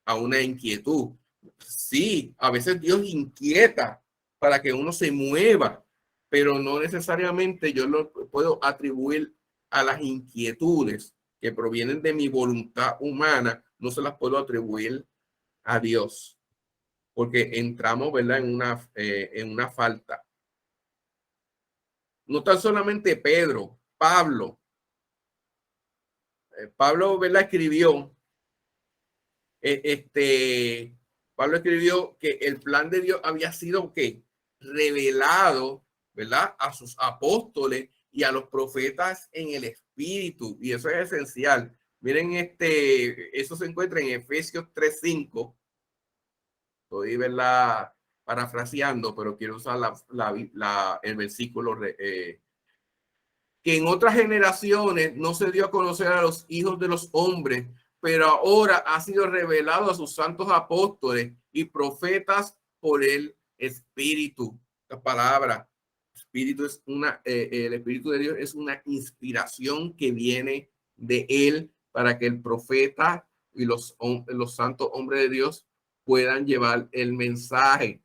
a una inquietud. Sí, a veces Dios inquieta para que uno se mueva, pero no necesariamente yo lo puedo atribuir a las inquietudes que provienen de mi voluntad humana, no se las puedo atribuir a Dios, porque entramos, ¿verdad?, en una falta. No tan solamente Pedro, Pablo, ¿verdad?, Pablo escribió que el plan de Dios había sido que revelado, ¿verdad?, a sus apóstoles y a los profetas en el Espíritu, y eso es esencial. Miren, eso se encuentra en Efesios 3:5. Estoy, ¿verdad?, parafraseando, pero quiero usar el versículo que en otras generaciones no se dio a conocer a los hijos de los hombres, pero ahora ha sido revelado a sus santos apóstoles y profetas por el Espíritu. La palabra Espíritu es el Espíritu de Dios es una inspiración que viene de él para que el profeta y los santos hombres de Dios puedan llevar el mensaje.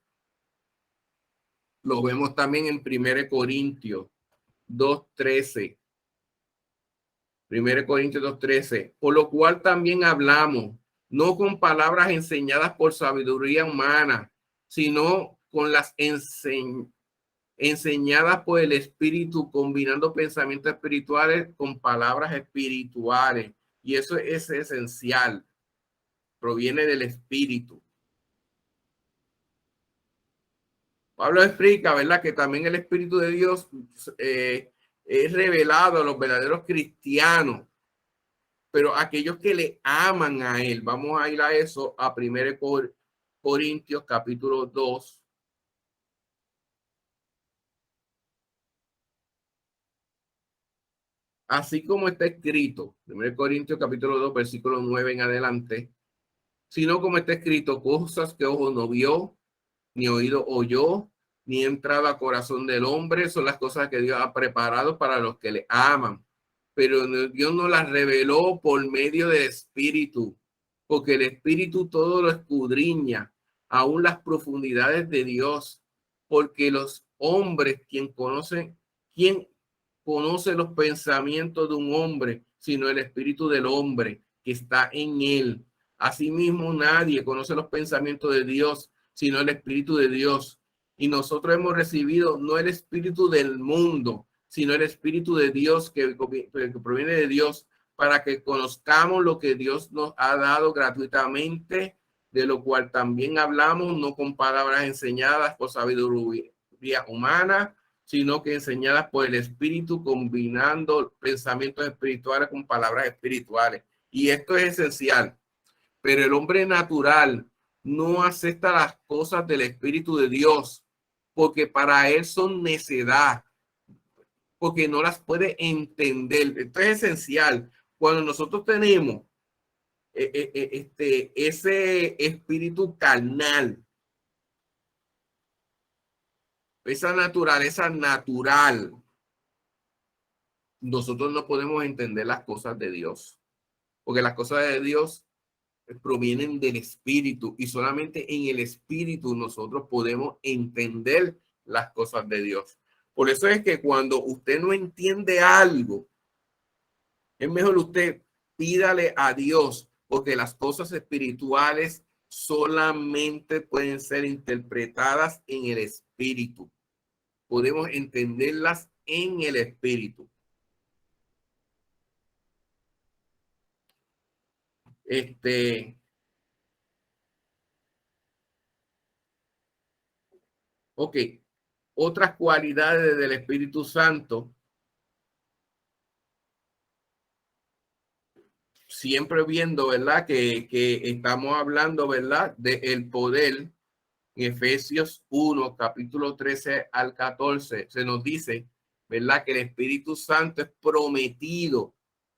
Lo vemos también en 1 Corintios 2:13. 1 Corintios 2:13. Por lo cual también hablamos, no con palabras enseñadas por sabiduría humana, sino con las enseñadas por el Espíritu, combinando pensamientos espirituales con palabras espirituales. Y eso es esencial. Proviene del Espíritu. Pablo explica, ¿verdad?, que también el Espíritu de Dios es revelado a los verdaderos cristianos, pero aquellos que le aman a él. Vamos a ir a eso, a 1 Corintios capítulo 2. Así como está escrito, 1 Corintios capítulo 2, versículo 9 en adelante, sino como está escrito, cosas que ojo no vio, ni oído oyó, ni entrado a corazón del hombre, son las cosas que Dios ha preparado para los que le aman. Pero Dios nos las reveló por medio del Espíritu, porque el Espíritu todo lo escudriña, aún las profundidades de Dios, porque los hombres, ¿quién conoce los pensamientos de un hombre, sino el Espíritu del hombre que está en él? Asimismo, nadie conoce los pensamientos de Dios, sino el Espíritu de Dios. Y nosotros hemos recibido no el espíritu del mundo, sino el Espíritu de Dios que proviene de Dios, para que conozcamos lo que Dios nos ha dado gratuitamente, de lo cual también hablamos, no con palabras enseñadas por sabiduría humana, sino que enseñadas por el Espíritu, combinando pensamientos espirituales con palabras espirituales. Y esto es esencial. Pero el hombre natural no acepta las cosas del Espíritu de Dios, porque para él son necedad, porque no las puede entender. Esto es esencial. Cuando nosotros tenemos ese espíritu carnal, esa naturaleza natural, nosotros no podemos entender las cosas de Dios, porque las cosas de Dios provienen del Espíritu, y solamente en el Espíritu nosotros podemos entender las cosas de Dios. Por eso es que cuando usted no entiende algo, es mejor usted pídale a Dios, porque las cosas espirituales solamente pueden ser interpretadas en el espíritu. Podemos entenderlas en el espíritu. Ok, otras cualidades del Espíritu Santo. Siempre viendo, ¿verdad? Que estamos hablando, ¿verdad? Del poder. En Efesios 1, capítulo 13 al 14, se nos dice, ¿verdad? Que el Espíritu Santo es prometido,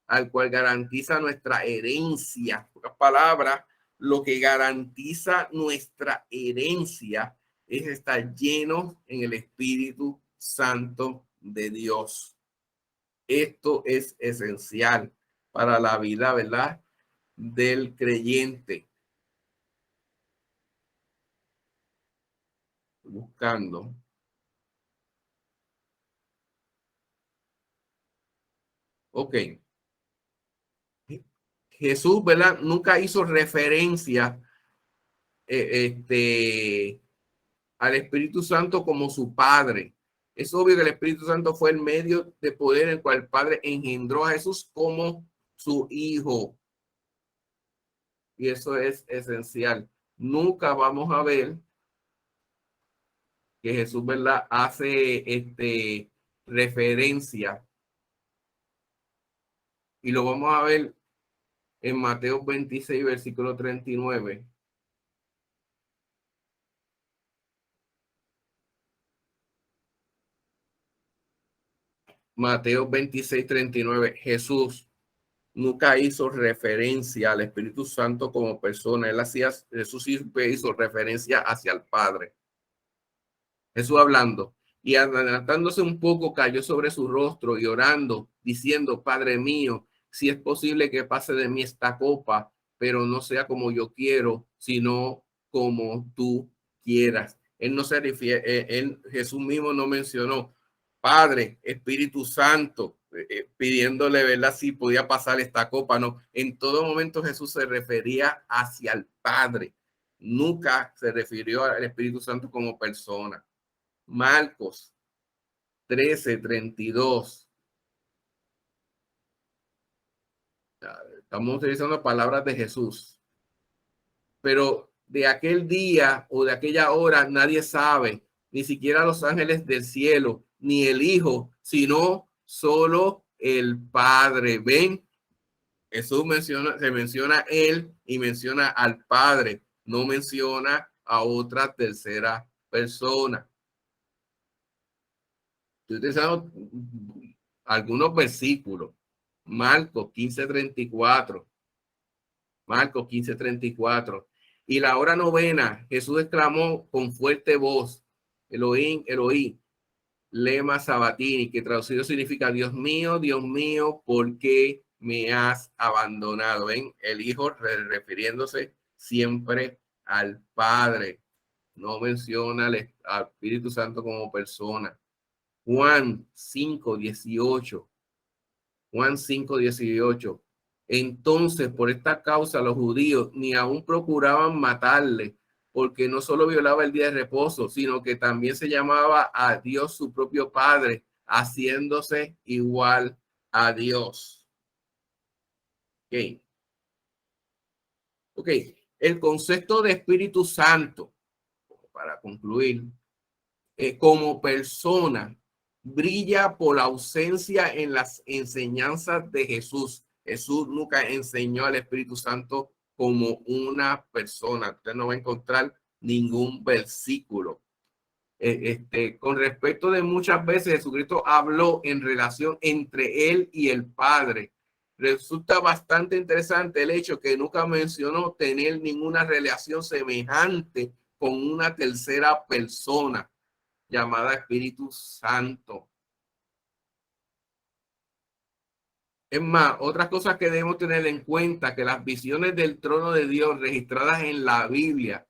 al cual garantiza nuestra herencia. En pocas palabras, lo que garantiza nuestra herencia es estar lleno en el Espíritu Santo de Dios. Esto es esencial para la vida, ¿verdad? Del creyente. Buscando. Ok. Jesús, ¿verdad? Nunca hizo referencia al Espíritu Santo como su Padre. Es obvio que el Espíritu Santo fue el medio de poder en el cual el Padre engendró a Jesús como su Hijo. Y eso es esencial. Nunca vamos a ver que Jesús, ¿verdad? Hace referencia. Y lo vamos a ver en Mateo 26, versículo 39. Mateo 26, 39. Jesús nunca hizo referencia al Espíritu Santo como persona. Jesús siempre hizo referencia hacia el Padre. Jesús hablando y adelantándose un poco, cayó sobre su rostro y orando, diciendo, Padre mío, si es posible que pase de mí esta copa, pero no sea como yo quiero, sino como tú quieras. Él no se refiere, Jesús mismo no mencionó Padre, Espíritu Santo, pidiéndole, ¿verdad? Si podía pasar esta copa, no. En todo momento Jesús se refería hacia el Padre. Nunca se refirió al Espíritu Santo como persona. Marcos 13:32. Estamos utilizando palabras de Jesús. Pero de aquel día o de aquella hora nadie sabe, ni siquiera los ángeles del cielo, ni el Hijo, sino solo el Padre. ¿Ven? Jesús se menciona él y menciona al Padre, no menciona a otra tercera persona. Estoy utilizando algunos versículos. Marcos 15:34. Marcos 15:34. Y la hora novena, Jesús exclamó con fuerte voz, Elohim, Elohim, lema sabatini, que traducido significa, Dios mío, ¿por qué me has abandonado? ¿Ven? El Hijo refiriéndose siempre al Padre. No menciona al Espíritu Santo como persona. Juan 5:18. Juan 5:18. Entonces, por esta causa, los judíos ni aún procuraban matarle, porque no solo violaba el día de reposo, sino que también se llamaba a Dios su propio Padre, haciéndose igual a Dios. Ok. El concepto de Espíritu Santo, para concluir, como persona, brilla por la ausencia en las enseñanzas de Jesús. Jesús nunca enseñó al Espíritu Santo como una persona. Usted no va a encontrar ningún versículo. Con respecto de muchas veces Jesucristo habló en relación entre él y el Padre. Resulta bastante interesante el hecho que nunca mencionó tener ninguna relación semejante con una tercera persona llamada Espíritu Santo. Es más, otras cosas que debemos tener en cuenta, que las visiones del trono de Dios registradas en la Biblia,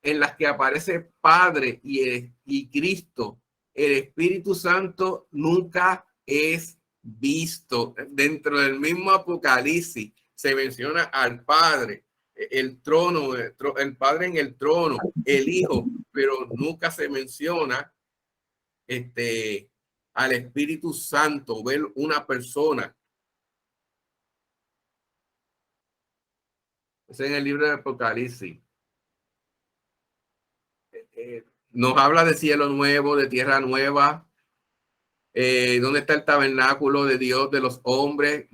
en las que aparece Padre y Cristo, el Espíritu Santo nunca es visto. Dentro del mismo Apocalipsis se menciona al Padre, el trono, el Padre en el trono, el Hijo, pero nunca se menciona al Espíritu Santo, ver una persona. Es en el libro de Apocalipsis. Nos habla de cielo nuevo, de tierra nueva. ¿Dónde está el tabernáculo de Dios de los hombres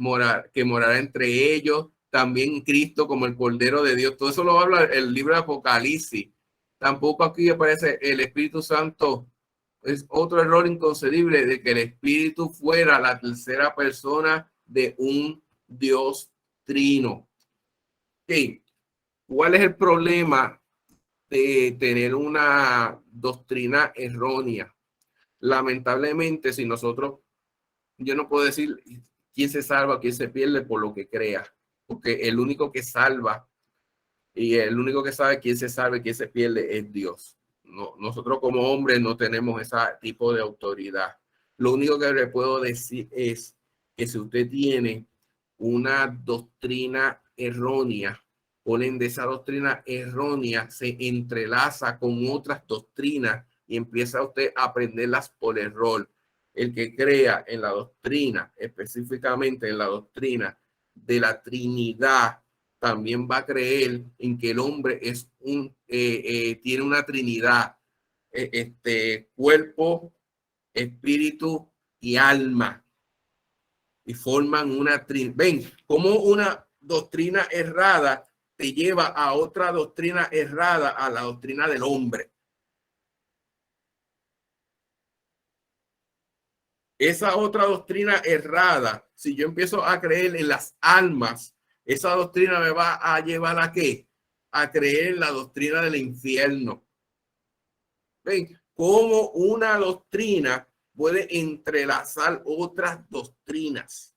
que morará entre ellos? También Cristo como el Cordero de Dios. Todo eso lo habla el libro de Apocalipsis. Tampoco aquí aparece el Espíritu Santo. Es otro error inconcebible de que el Espíritu fuera la tercera persona de un Dios trino. Okay. ¿Cuál es el problema de tener una doctrina errónea? Lamentablemente, si nosotros, yo no puedo decir quién se salva, quién se pierde por lo que crea, porque el único que salva y el único que sabe quién se salva y quién se pierde es Dios. No, nosotros como hombres no tenemos ese tipo de autoridad. Lo único que le puedo decir es que si usted tiene una doctrina errónea, por ende esa doctrina errónea se entrelaza con otras doctrinas y empieza usted a aprenderlas por error. El que crea en la doctrina, específicamente en la doctrina de la Trinidad, también va a creer en que el hombre es tiene una Trinidad, cuerpo, espíritu y alma, y forman una Trinidad. Ven, como una doctrina errada te lleva a otra doctrina errada, a la doctrina del hombre. Esa otra doctrina errada, si yo empiezo a creer en las almas, esa doctrina me va a llevar a ¿qué? A creer en la doctrina del infierno. ¿Ven? Cómo una doctrina puede entrelazar otras doctrinas.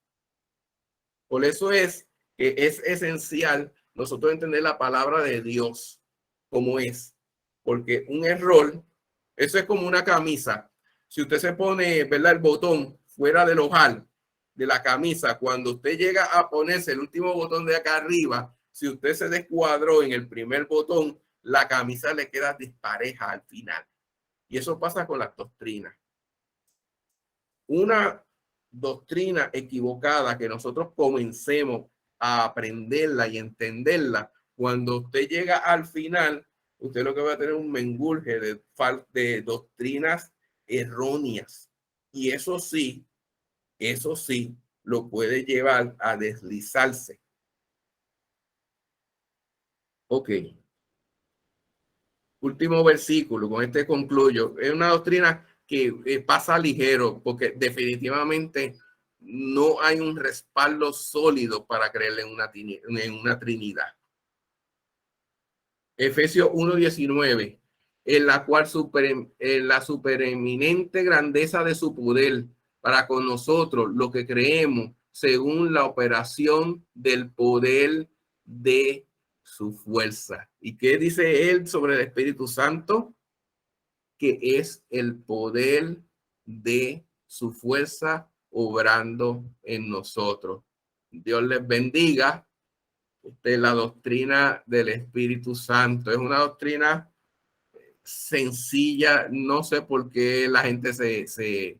Por eso es que es esencial nosotros entender la palabra de Dios como es. Porque un error, eso es como una camisa. Si usted se pone, ¿verdad?, el botón fuera del ojal de la camisa, cuando usted llega a ponerse el último botón de acá arriba, si usted se descuadró en el primer botón, la camisa le queda dispareja al final. Y eso pasa con las doctrinas. Una doctrina equivocada que nosotros comencemos a aprenderla y entenderla, cuando usted llega al final, usted lo que va a tener un mengurje de doctrinas erróneas. Y eso sí, lo puede llevar a deslizarse. Ok. Último versículo, con este concluyo. Es una doctrina que pasa ligero porque definitivamente no hay un respaldo sólido para creer en una Trinidad. Efesios 1:19, en la cual en la supereminente grandeza de su poder para con nosotros, lo que creemos, según la operación del poder de su fuerza. ¿Y qué dice él sobre el Espíritu Santo? Que es el poder de su fuerza obrando en nosotros. Dios les bendiga. La doctrina del Espíritu Santo es una doctrina sencilla. No sé por qué la gente se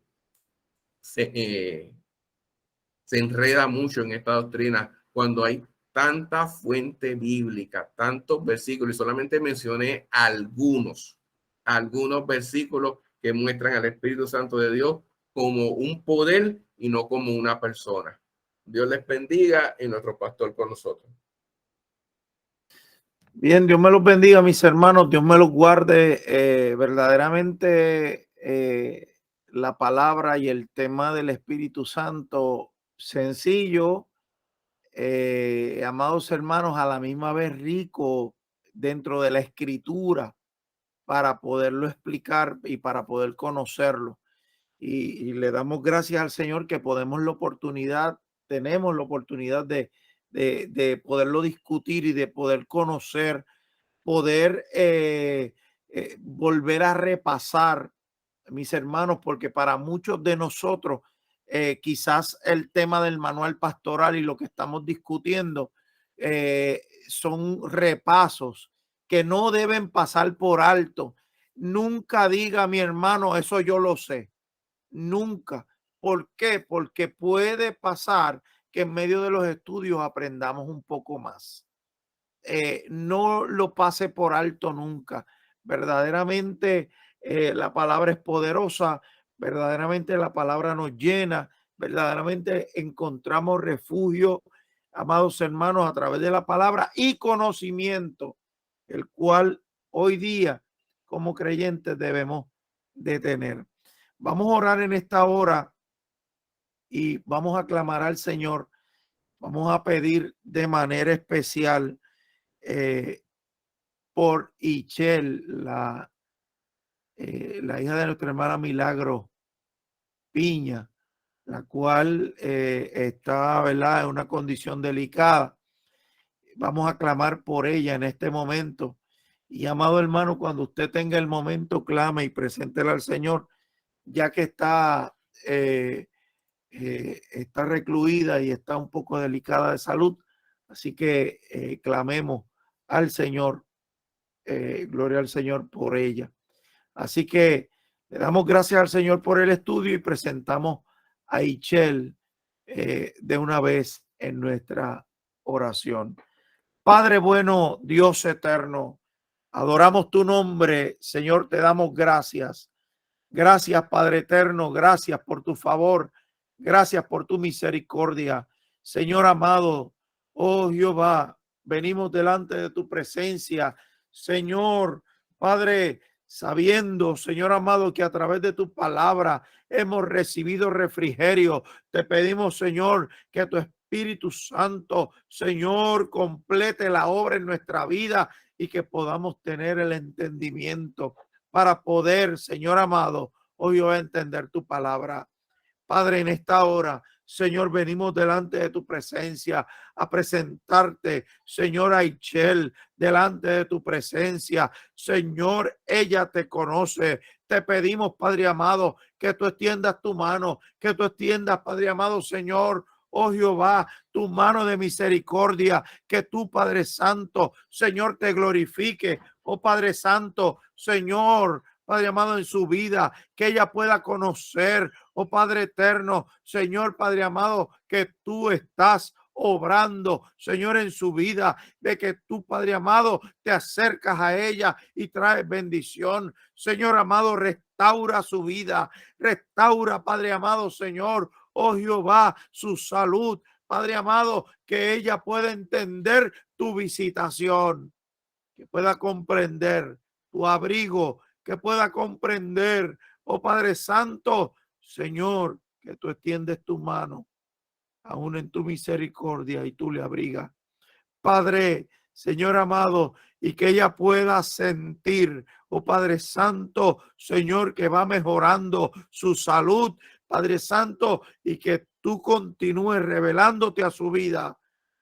enreda mucho en esta doctrina cuando hay tanta fuente bíblica, tantos versículos, y solamente mencioné algunos versículos que muestran al Espíritu Santo de Dios como un poder y no como una persona. Dios les bendiga y nuestro pastor con nosotros. Bien, Dios me los bendiga, mis hermanos, Dios me los guarde. Verdaderamente la palabra y el tema del Espíritu Santo, sencillo, amados hermanos, a la misma vez rico dentro de la Escritura para poderlo explicar y para poder conocerlo. Y le damos gracias al Señor que tenemos la oportunidad de poderlo discutir y de poder conocer, poder volver a repasar, mis hermanos, porque para muchos de nosotros quizás el tema del manual pastoral y lo que estamos discutiendo son repasos que no deben pasar por alto. Nunca diga, mi hermano, eso yo lo sé. Nunca. ¿Por qué? Porque puede pasar que en medio de los estudios aprendamos un poco más. No lo pase por alto nunca. Verdaderamente la palabra es poderosa, verdaderamente la palabra nos llena, verdaderamente encontramos refugio, amados hermanos, a través de la palabra y conocimiento, el cual hoy día como creyentes debemos de tener. Vamos a orar en esta hora y vamos a clamar al Señor. Vamos a pedir de manera especial eh, por Ichel, la hija de nuestra hermana Milagro Piña, la cual está, ¿verdad?, en una condición delicada. Vamos a clamar por ella en este momento. Y amado hermano, cuando usted tenga el momento, clame y preséntela al Señor, ya que está recluida y está un poco delicada de salud. Así que clamemos al Señor, gloria al Señor por ella. Así que le damos gracias al Señor por el estudio y presentamos a Ichel de una vez en nuestra oración. Padre bueno, Dios eterno, adoramos tu nombre, Señor, te damos gracias. Gracias, Padre eterno, gracias por tu favor, gracias por tu misericordia. Señor amado, oh Jehová, venimos delante de tu presencia, Señor, Padre, sabiendo, Señor amado, que a través de tu palabra hemos recibido refrigerio. Te pedimos, Señor, que tu Espíritu Santo, Señor, complete la obra en nuestra vida y que podamos tener el entendimiento para poder, Señor amado, hoy a entender tu palabra. Padre, en esta hora, Señor, venimos delante de tu presencia a presentarte, Señor Aichel, delante de tu presencia. Señor, ella te conoce. Te pedimos, Padre amado, que tú extiendas tu mano, que tú extiendas, Padre amado, Señor, oh Jehová, tu mano de misericordia, que tú, Padre Santo, Señor, te glorifique. Oh Padre Santo, Señor, Padre amado, en su vida, que ella pueda conocer, oh Padre eterno, Señor, Padre amado, que tú estás obrando, Señor, en su vida, de que tú, Padre amado, te acercas a ella y traes bendición. Señor amado, restaura su vida, restaura, Padre amado, Señor, oh Jehová, su salud, Padre amado, que ella pueda entender tu visitación, que pueda comprender tu abrigo, que pueda comprender, oh Padre Santo, Señor, que tú extiendes tu mano, aún en tu misericordia, y tú le abrigas. Padre, Señor amado, y que ella pueda sentir, oh Padre Santo, Señor, que va mejorando su salud, Padre Santo, y que tú continúes revelándote a su vida,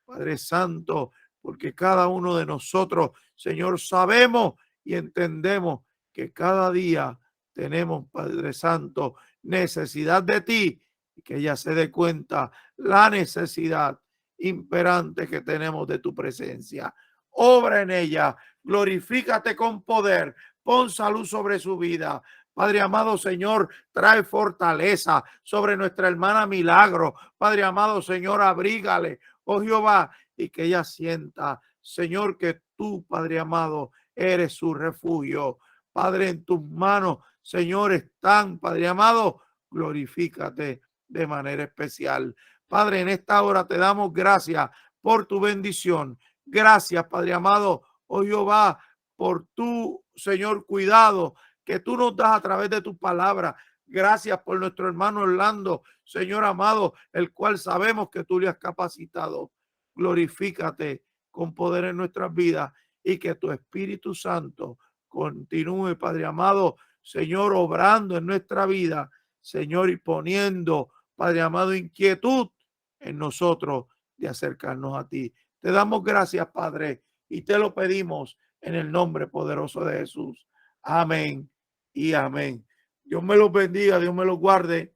Padre Santo, porque cada uno de nosotros, Señor, sabemos y entendemos que cada día tenemos, Padre Santo, necesidad de ti, y que ella se dé cuenta la necesidad imperante que tenemos de tu presencia. Obra en ella, glorifícate con poder, pon salud sobre su vida. Padre amado, Señor, trae fortaleza sobre nuestra hermana Milagro. Padre amado, Señor, abrígale, oh Jehová, y que ella sienta, Señor, que tú, Padre amado, eres su refugio. Padre, en tus manos, Señor, están, Padre amado, glorifícate de manera especial. Padre, en esta hora te damos gracias por tu bendición. Gracias, Padre amado, oh Jehová, por tu, Señor, cuidado que tú nos das a través de tu palabra. Gracias por nuestro hermano Orlando, Señor amado, el cual sabemos que tú le has capacitado. Glorifícate con poder en nuestras vidas y que tu Espíritu Santo continúe, Padre amado, Señor, obrando en nuestra vida, Señor, y poniendo, Padre amado, inquietud en nosotros de acercarnos a ti. Te damos gracias, Padre, y te lo pedimos en el nombre poderoso de Jesús. Amén y amén. Dios me los bendiga, Dios me los guarde